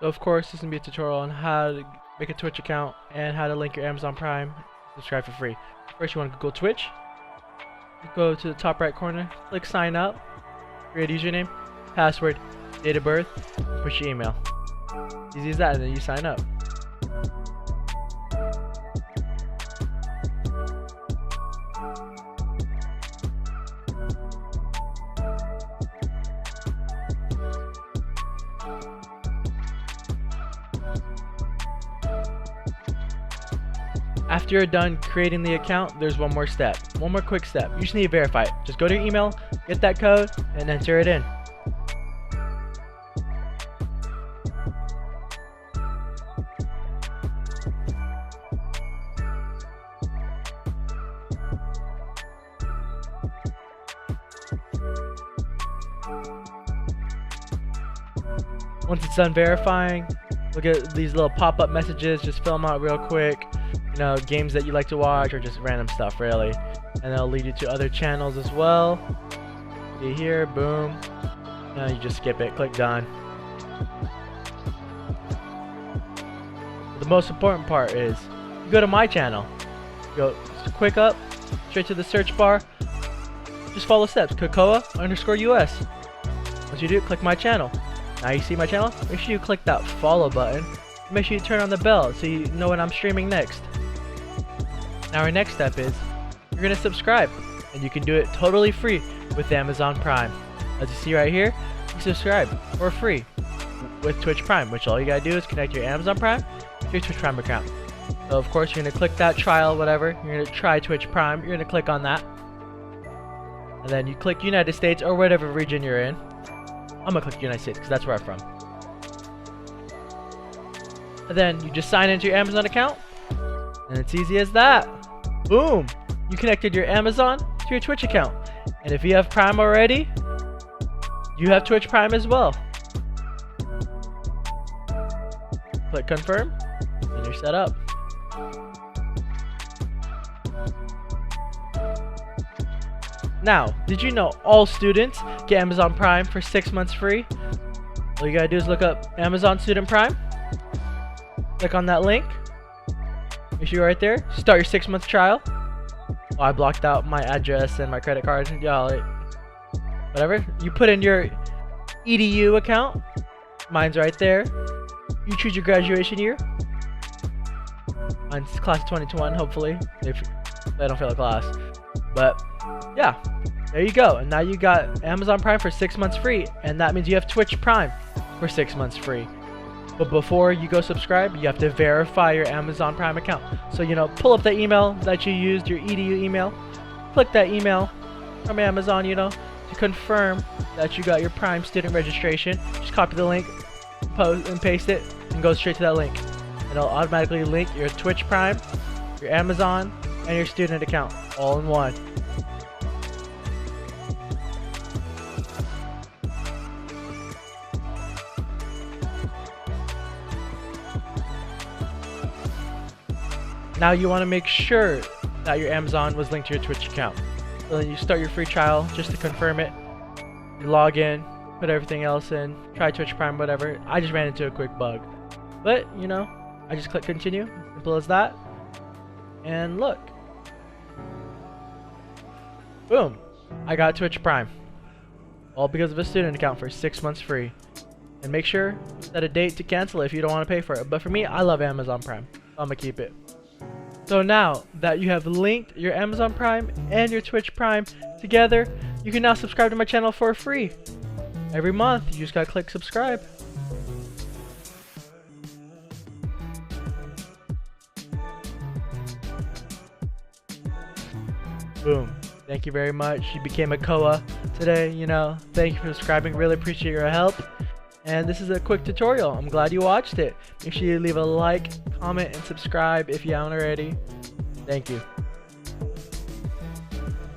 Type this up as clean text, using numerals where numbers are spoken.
So of course, this is gonna be a tutorial on how to make a Twitch account and how to link your Amazon Prime. Subscribe for free. First, you want to Google Twitch. You go to the top right corner, click sign up, create a username, password, date of birth, push your email. Easy as that, and then you sign up. After you're done creating the account, there's one more step. One more quick step. You just need to verify it. Just go to your email, get that code, and enter it in. Once it's done verifying, look at these little pop-up messages. Just fill them out real quick. You know, games that you like to watch or just random stuff, really. And it'll lead you to other channels as well. See here, boom. Now you just skip it, click done. The most important part is you go to my channel. Go quick up, straight to the search bar. Just follow steps. Kokoa_US. Once you do, click my channel. Now you see my channel. Make sure you click that follow button. Make sure you turn on the bell so you know when I'm streaming next. Now our next step is you're gonna subscribe, and you can do it totally free with Amazon Prime. As you see right here, you subscribe for free with Twitch Prime, which all you gotta do is connect your Amazon Prime to your Twitch Prime account. So of course you're gonna click that trial, whatever. You're gonna try Twitch Prime. You're gonna click on that, and then you click United States or whatever region you're in. I'm gonna click United States because that's where I'm from. And then you just sign into your Amazon account, and it's easy as that. Boom! You connected your Amazon to your Twitch account. And if you have Prime already, you have Twitch Prime as well. Click confirm, and you're set up. Now, did you know all students get Amazon Prime for 6 months free? All you gotta do is look up Amazon Student Prime. Click on that link. Make sure you're right there. Start your 6-month trial. Oh, I blocked out my address and my credit card. Y'all, whatever. You put in your EDU account. Mine's right there. You choose your graduation year. Mine's class of 2021, hopefully. If I don't fail a class. But yeah, there you go. And now you got Amazon Prime for 6 months free. And that means you have Twitch Prime for 6 months free. But before you go subscribe, you have to verify your Amazon Prime account. So, you know, pull up the email that you used, your EDU email. Click that email from Amazon, you know, to confirm that you got your Prime student registration. Just copy the link, post and paste it, and go straight to that link. And it'll automatically link your Twitch Prime, your Amazon, and your student account all in one. Now you want to make sure that your Amazon was linked to your Twitch account. So then you start your free trial just to confirm it. You log in, put everything else in, try Twitch Prime, whatever. I just ran into a quick bug. But, you know, I just click continue, simple as that. And look. Boom. I got Twitch Prime. All because of a student account for 6 months free. And make sure set a date to cancel it if you don't want to pay for it. But for me, I love Amazon Prime. So I'm going to keep it. So now that you have linked your Amazon Prime and your Twitch Prime together, you can now subscribe to my channel for free. Every month, you just gotta click subscribe. Boom. Thank you very much. You became a Koa today, you know. Thank you for subscribing. Really appreciate your help. And this is a quick tutorial. I'm glad you watched it. Make sure you leave a like, comment, and subscribe if you haven't already. Thank you.